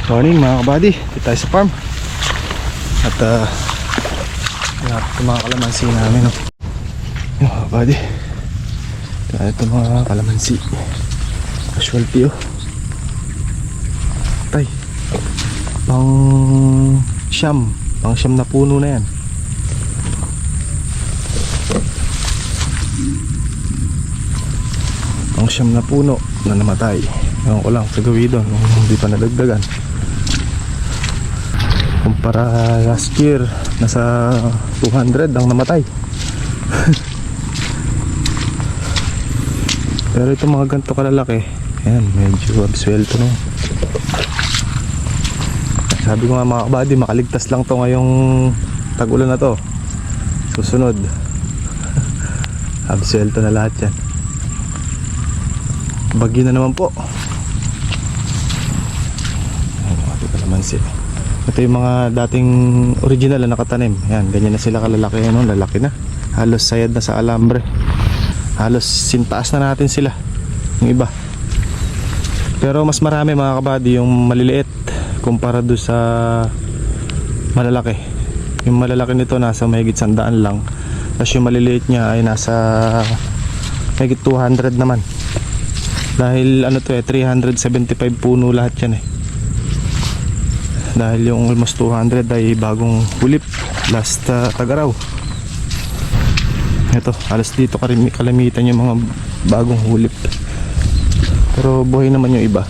Morning mga kabady, dito tayo sa farm. At lahat ng mga kalamansi namin, oh. Yung mga kabady, ito mga kalamansi, casualty, oh. Tay, pang siyam na puno na yan. Pang siyam na puno na namatay. Ewan ko lang sa gawin doon, hindi pa nadagdagan. Kumpara last year, nasa 200 ang namatay. Pero itong mga ganito kalalaki, ayan, medyo absuelto, no. Sabi ko nga mga kabady, makaligtas lang to ngayong tag-ulan na to. Susunod absuelto na lahat yan. Bagyo na naman po. Ito kalamansi. Ito yung mga dating original na nakatanim. Ayan, ganyan na sila kalalaki, no? Lalaki na. Halos sayad na sa alambre. Halos sintaas na natin sila, yung iba. Pero mas marami mga kabady yung maliliit kumpara doon sa malalaki. Yung malalaki nito nasa mahigit 100 lang. Tapos yung maliliit niya ay nasa mahigit 200 naman. Dahil ano to 375 puno lahat yan eh. Dahil yung almost 200 ay bagong hulip last tag-araw. Ito, alas dito kalamitan yung mga bagong hulip. Pero buhay naman yung iba.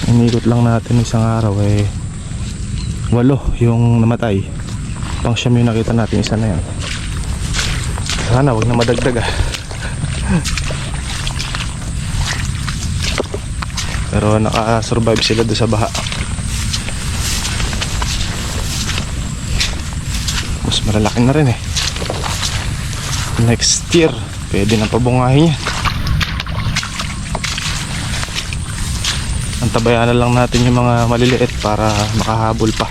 Inikot lang natin isang araw eh 8 yung namatay. Pang siyam yung nakita natin, isa na yan. Sana wag na madagdag. Pero naka-survive sila doon sa baha. Mas malalaki na rin eh. Next year pwede na pabungahin yan. Antabayan na lang natin yung mga maliliit para makahabol pa.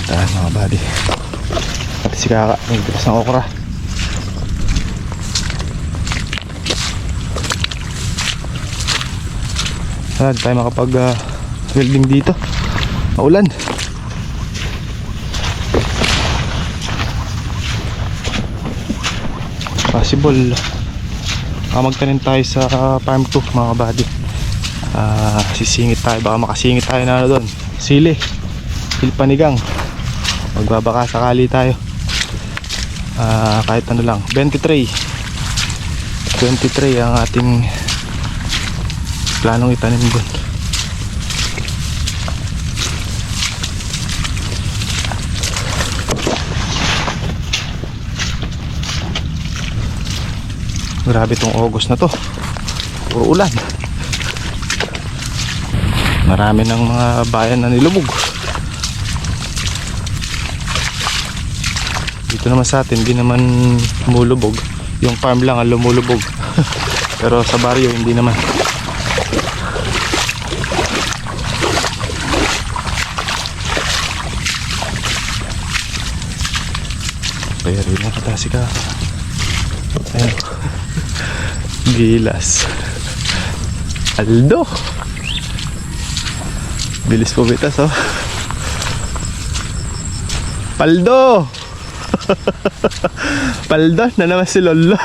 Tahan mga buddy. Pati si Kaka nagbitas ng okra. Saan tayo makapag welding dito? Maulan. Possible magtanim tayo sa farm 2 mga buddy. Sisingit tayo, baka makasingit tayo na doon. Sili panigang. Magbabaka sakali tayo. Kahit ano lang, 23 ang ating planong itanim doon. Grabe tong August na to, puro ulan. Marami ng mga bayan na nilubog. Dito naman sa atin hindi naman lumulubog. Yung farm lang ang lumulubog. Pero sa baryo hindi naman. Kaya rin nakatasi ka. Ayan. Gilas. Aldo. Bilis po bitas, oh. Paldo. Paldo na naman si Lolo.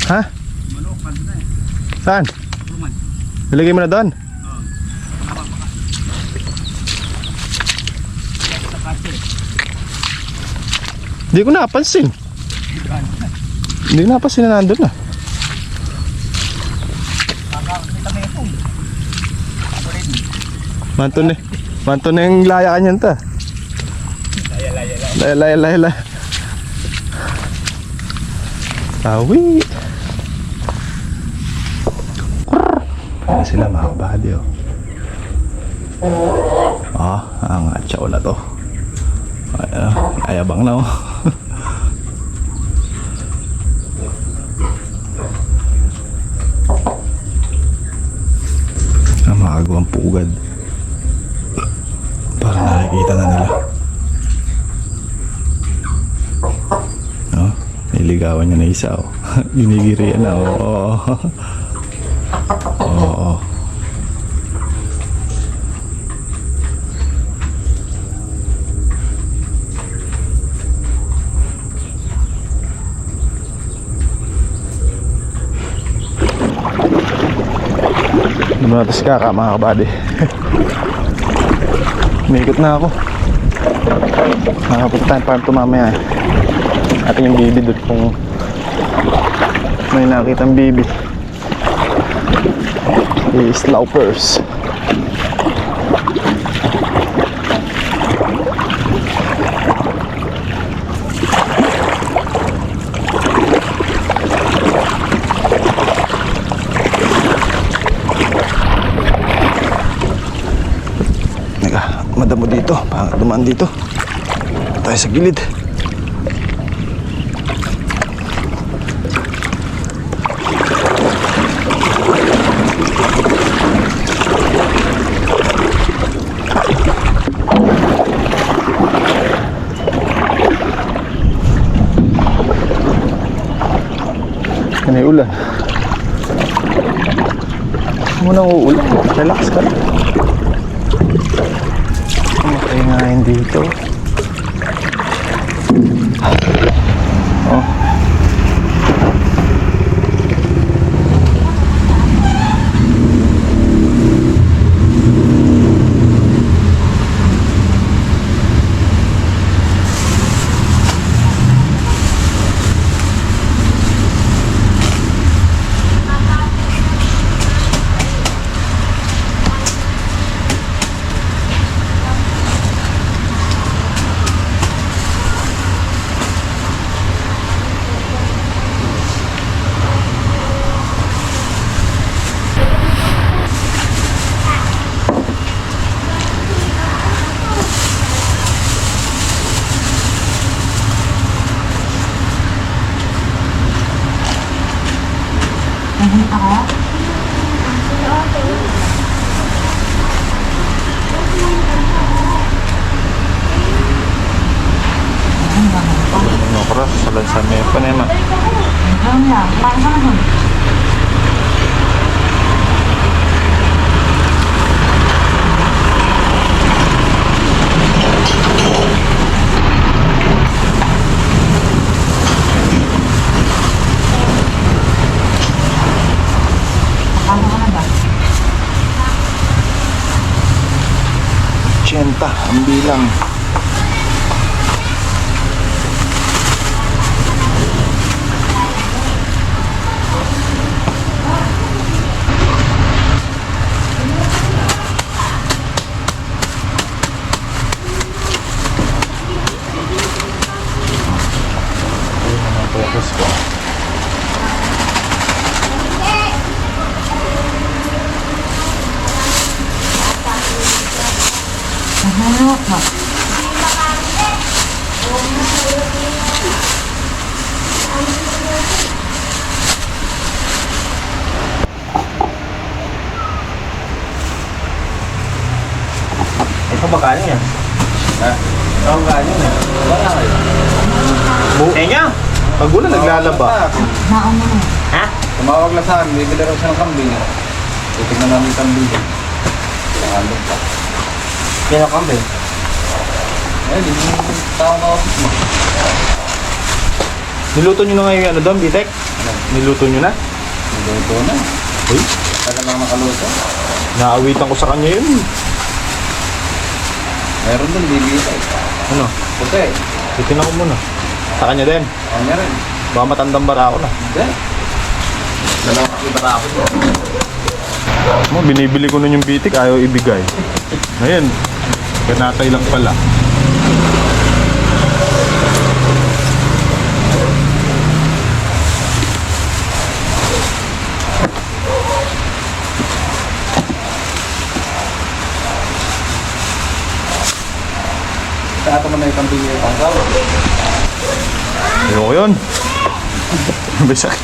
Ha? Saan? Nilagay mo na doon? Hindi ko napansin. Hindi ko napansin na nandun na. Manto na yung laya kanyan ta. Laya. Tawi. Kaya sila mga kabady, oh. Ang atsaw na to. Ayabang na, oh. ginagawang pugad para nakikita na nila. No? Niligawan niya na isa, oh. Ginigirian na, oh. Oo. Dumatas ka mga kabady. Umikot na ako. Punta tayong farm to mamaya eh. Ating yung bibi doon kung may nakitang bibi. Sloppers. Madamo dito, dumaan dito. Tayo sa gilid. Ano yung ulan? Munang uulan, relax ka lang. Ngayon dito. Oh. Nokra sa lansa may panema. Tiyenta ang bilang. Focus ko. Ito ba kanin yan? Ha? Ito ba kanin yan? Wala kayo. Kenya? Pag ulan naglalaba. Ha? Tumawag lang sa akin, bibili raw siya ng kambing. Titignan namin yung kambing. Nangalog pa. Yan ang kambing. Eh, di yung tao na office mo. Niluto nyo na ngayon ano doon, Bitek? Niluto nyo na? Niluto na. Uy, Tagal lang nakaluto. naawitan ko sa kanya yun. Meron dun, bibili. Ano? Puti. Titignan ko muna. Sa kanya din. Kanya rin. Baka matandang bara ako na. Hindi. Dalawang iba ako doon. Binibili ko nun yung bitik, ayaw ibigay. Ngayon, kanatay lang pala. Tato mo na yung kambing yung pangkaw. Ayoko yun. Bisak.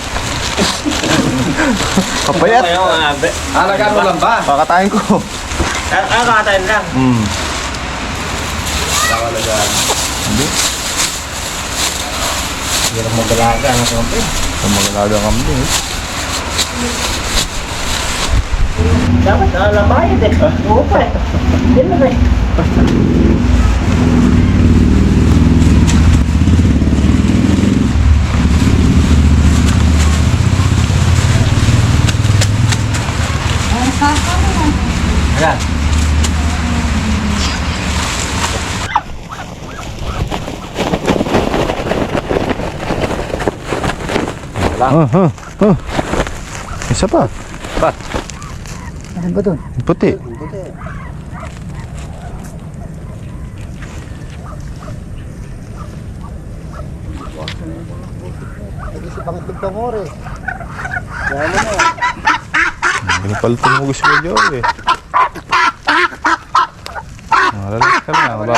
Kapayat. Ayaw nga, be. Alagaan mo lang ba? Pakatayin ko. Kakatayin lang. Nakalagaan. Hindi. Hindi rin magalaga ng kambing. Ang magalaga kambing eh. Dapat nalabayad eh. Oo pa eh. Hindi na eh. Ayan. Isa pa. Ano ba doon? Puti. Nag-isip pangitlog ka mo rin. Hindi pala tumugos ko Joe eh. Malalas ka na. Mababa.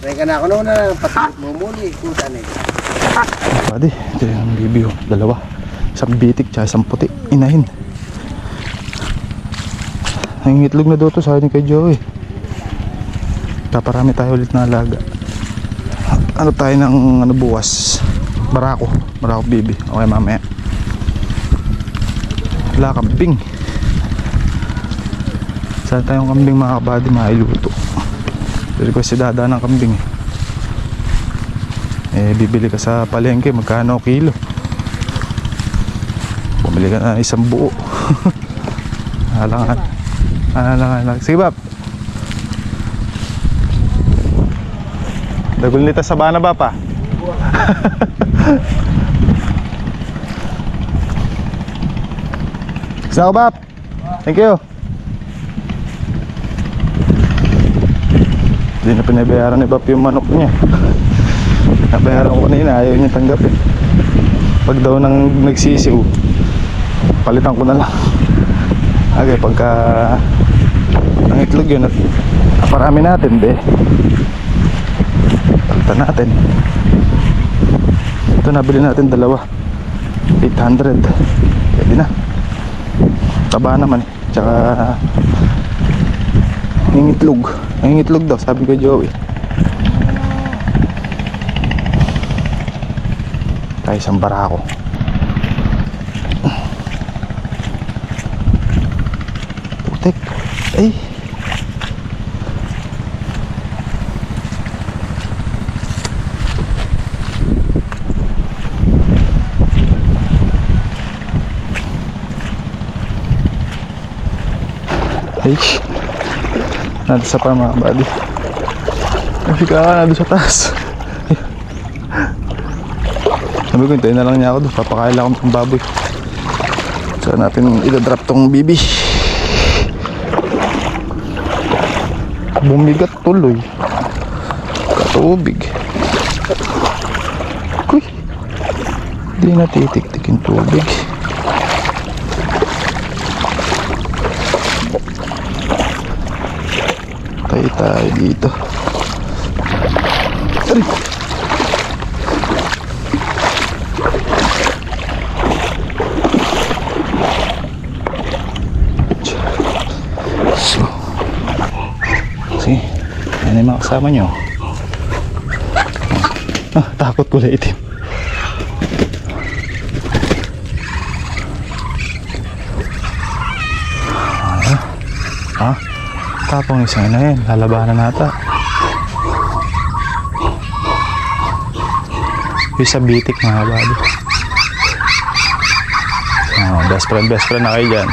Reka na ako noon na patulog mo muli. Kuta na ito. Pwede. Ito yung bibi oh. Dalawa. Isang bitik tsaka isang puti. Inahin. Nangingitlog na doon to sa akin kay Joe eh. Paparami tayo ulit na alaga. Ano tayo ng ano bukas? Barako bibi. Okay mamaya. Wala kambing. Saan tayong kambing mga kabady mailuto? Request si dada ng kambing eh bibili ka sa palengke magkano kilo? Bumili ka na isang buo. Alangan. Sige bab. Dagol nita sa bana ba pa? Gusto ko bab? Thank you. Hindi na pinabayaran ni Bap yung manok niya. Nabayaran ko kanina, ayaw niya tanggapin. Pag daw nang nagsisiw, palitan ko na lang. Okay, pagka ang itlog yun at parami natin, be. Palitan natin. Ito nabili natin dalawa. 800. Pwede na. Taba naman. Tsaka nangingitlog. Nangingitlog daw, sabi ko Joey. Tayo isang barako. Putik. Ay. Ay. Nandun sa pa mga buddy. Nafika ka nandun sa taas. Sabi ko hintayin na lang niya ako doon. Papakain lang ako ng baboy. So natin idadrop tong bibi. Bumigat tuloy. Katubig. Kuy. Hindi natitik-tik yung tubig. Tayo dito. Aray. So, sige, yan yung mga kasama nyo. Takot ko lang itim. Tapong isang na yun, lalabanan nata. Yung sa bitik mga bado. Best friend na kayo dyan.